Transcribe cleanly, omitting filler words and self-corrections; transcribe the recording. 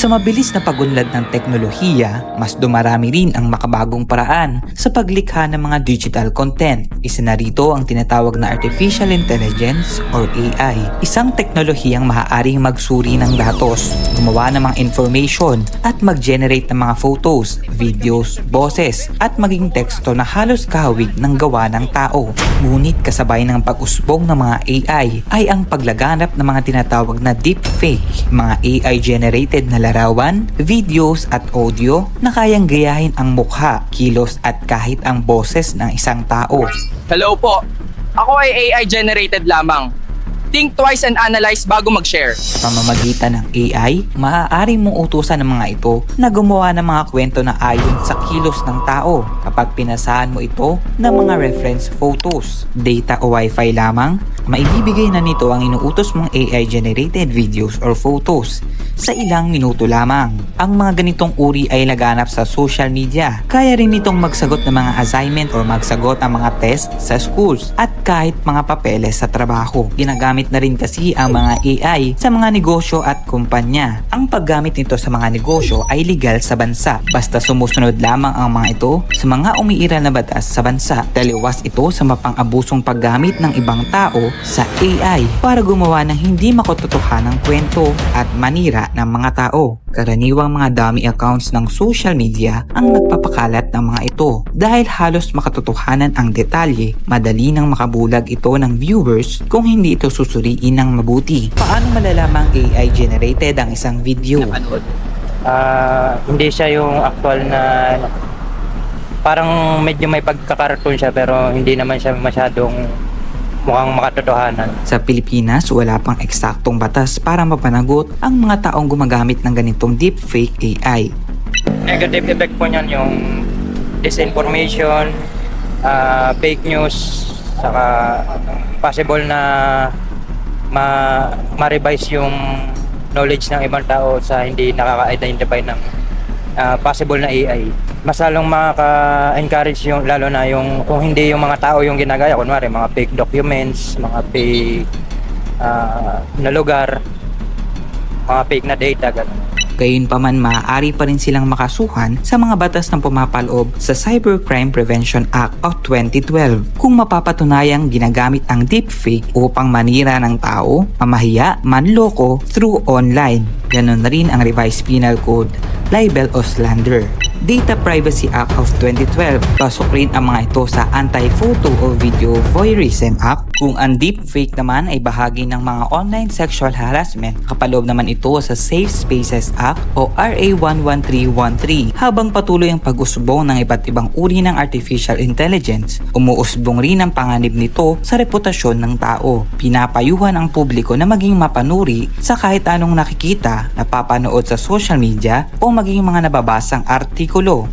Sa mabilis na pagunlad ng teknolohiya, mas dumarami rin ang makabagong paraan sa paglikha ng mga digital content. Isa na rito ang tinatawag na Artificial Intelligence or AI. Isang teknolohiyang maaaring magsuri ng datos, gumawa ng mga information at mag-generate ng mga photos, videos, boses at maging teksto na halos kahawig ng gawa ng tao. Ngunit kasabay ng pag-usbong ng mga AI ay ang paglaganap ng mga tinatawag na deepfake, mga AI-generated na larawan, videos at audio na kayang gayahin ang mukha, kilos at kahit ang boses ng isang tao. Hello po. Ako ay AI generated lamang. Think twice and analyze bago mag-share. Sa pamamagitan ng AI, maaari mong utusan ng mga ito na gumawa ng mga kwento na ayon sa kilos ng tao kapag pinasahan mo ito ng mga reference photos, data o wifi lamang. Maibibigay na nito ang inuutos mong AI-generated videos or photos sa ilang minuto lamang. Ang mga ganitong uri ay laganap sa social media. Kaya rin nitong magsagot ng mga assignment or magsagot ng mga test sa schools at kahit mga papeles sa trabaho. Ginagamit na rin kasi ang mga AI sa mga negosyo at kumpanya. Ang paggamit nito sa mga negosyo ay legal sa bansa. Basta sumusunod lamang ang mga ito sa mga umiiral na batas sa bansa. Taliwas ito sa mapang-abusong paggamit ng ibang tao sa AI para gumawa ng hindi makatotohanang kwento at manira ng mga tao. Karaniwang mga dummy accounts ng social media ang nagpapakalat ng mga ito. Dahil halos makatotohanan ang detalye, madali nang makabulag ito ng viewers kung hindi ito susuriin ng mabuti. Paano malalamang AI generated ang isang video? Hindi siya yung actual na parang medyo may pagkakartoon siya pero hindi naman siya masyadong mukhang makatotohanan. Sa Pilipinas, wala pang eksaktong batas para mapanagot ang mga taong gumagamit ng ganitong deepfake AI. Negative effect po niyan yung disinformation, fake news, saka possible na ma-revise yung knowledge ng ibang tao sa hindi nakaka-identify ng possible na AI. Mas lalong makaka-encourage yung, lalo na yung kung hindi yung mga tao yung ginagaya, kunwari mga fake documents, mga fake na lugar, mga fake na data, gano'n. Gayunpaman, maaari pa rin silang makasuhan sa mga batas ng pumapaloob sa Cybercrime Prevention Act of 2012 kung mapapatunayang ginagamit ang deepfake upang manira ng tao, mamahiya, manloko through online. Ganon na rin ang Revised Penal Code, libel o slander. Data Privacy Act of 2012, pasok rin ang mga ito sa Anti-Photo o Video Voyeurism Act. Kung ang deepfake naman ay bahagi ng mga online sexual harassment, kapaloob naman ito sa Safe Spaces Act o RA 11313. Habang patuloy ang pag-usbong ng iba't ibang uri ng artificial intelligence, umuusbong rin ang panganib nito sa reputasyon ng tao. Pinapayuhan ang publiko na maging mapanuri sa kahit anong nakikita, napapanood sa social media o maging mga nababasang artikulo.